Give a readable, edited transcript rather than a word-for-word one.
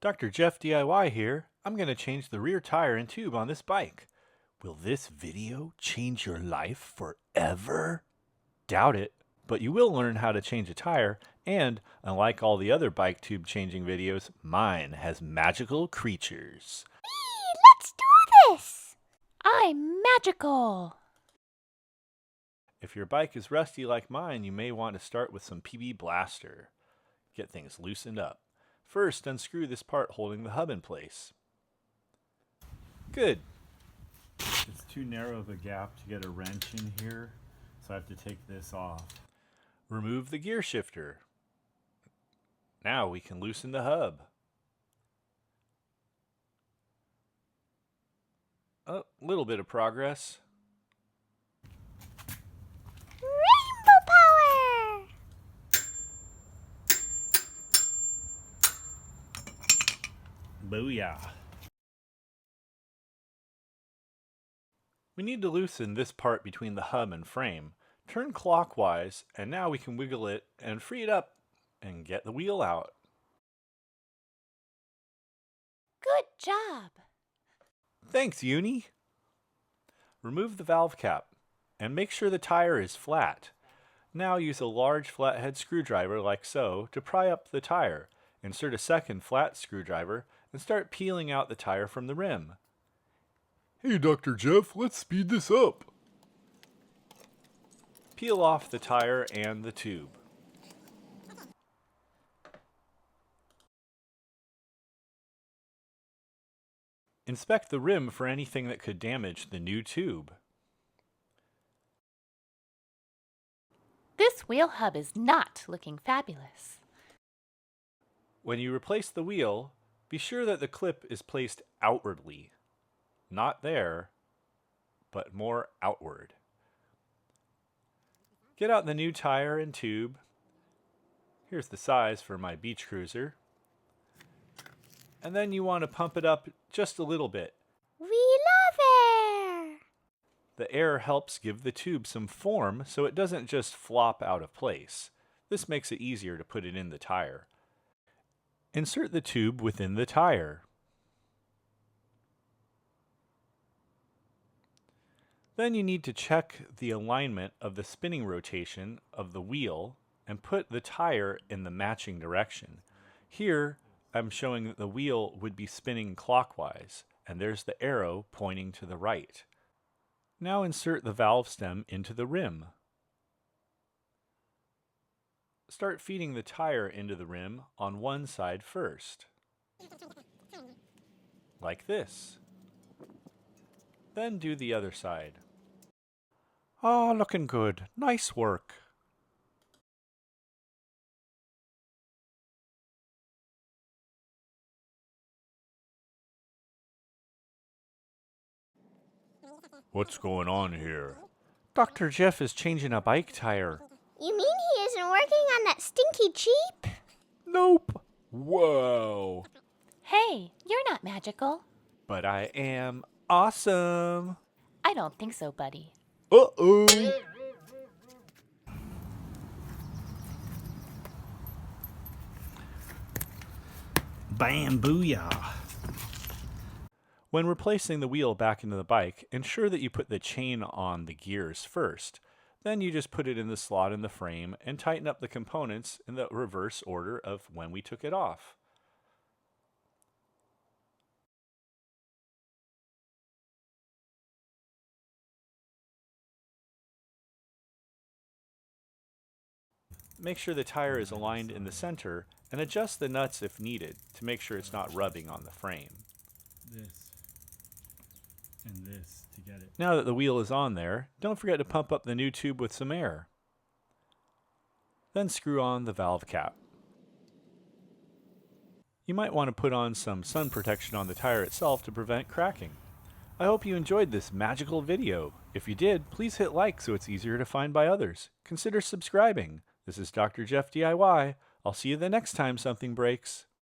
Dr. Jeff DIY here. I'm going to change the rear tire and tube on this bike. Will this video change your life forever? Doubt it, but you will learn how to change a tire, and unlike all the other bike tube changing videos, mine has magical creatures. Let's do this! I'm magical! If your bike is rusty like mine, you may want to start with some PB Blaster. Get things loosened up. First, unscrew this part holding the hub in place. Good. It's too narrow of a gap to get a wrench in here, so I have to take this off. Remove the gear shifter. Now we can loosen the hub. A little bit of progress. Rainbow power! Booyah. We need to loosen this part between the hub and frame. Turn clockwise, and now we can wiggle it and free it up and get the wheel out. Good job! Thanks, Uni. Remove the valve cap and make sure the tire is flat. Now use a large flathead screwdriver like so to pry up the tire. Insert a second flat screwdriver and start peeling out the tire from the rim. Hey, Dr. Jeff, let's speed this up. Peel off the tire and the tube. Inspect the rim for anything that could damage the new tube. This wheel hub is not looking fabulous. When you replace the wheel, be sure that the clip is placed outwardly. Not there, but more outward. Get out the new tire and tube. Here's the size for my beach cruiser. And then you want to pump it up just a little bit. We love air! The air helps give the tube some form so it doesn't just flop out of place. This makes it easier to put it in the tire. Insert the tube within the tire. Then you need to check the alignment of the spinning rotation of the wheel and put the tire in the matching direction. Here, I'm showing that the wheel would be spinning clockwise, and there's the arrow pointing to the right. Now insert the valve stem into the rim. Start feeding the tire into the rim on one side first. Like this. Then do the other side. Ah, looking good. Nice work. What's going on here? Dr. Jeff is changing a bike tire. You mean he isn't working on that stinky Jeep? Nope. Whoa. Hey, you're not magical. But I am awesome. I don't think so, buddy. Uh-oh. Bam, booyah. When replacing the wheel back into the bike, ensure that you put the chain on the gears first. Then you just put it in the slot in the frame and tighten up the components in the reverse order of when we took it off. Make sure the tire is aligned in the center and adjust the nuts if needed to make sure it's not rubbing on the frame. This and this to get it. Now that the wheel is on there, don't forget to pump up the new tube with some air. Then screw on the valve cap. You might want to put on some sun protection on the tire itself to prevent cracking. I hope you enjoyed this magical video. If you did, please hit like so it's easier to find by others. Consider subscribing. This is Dr. Jeff DIY. I'll see you the next time something breaks.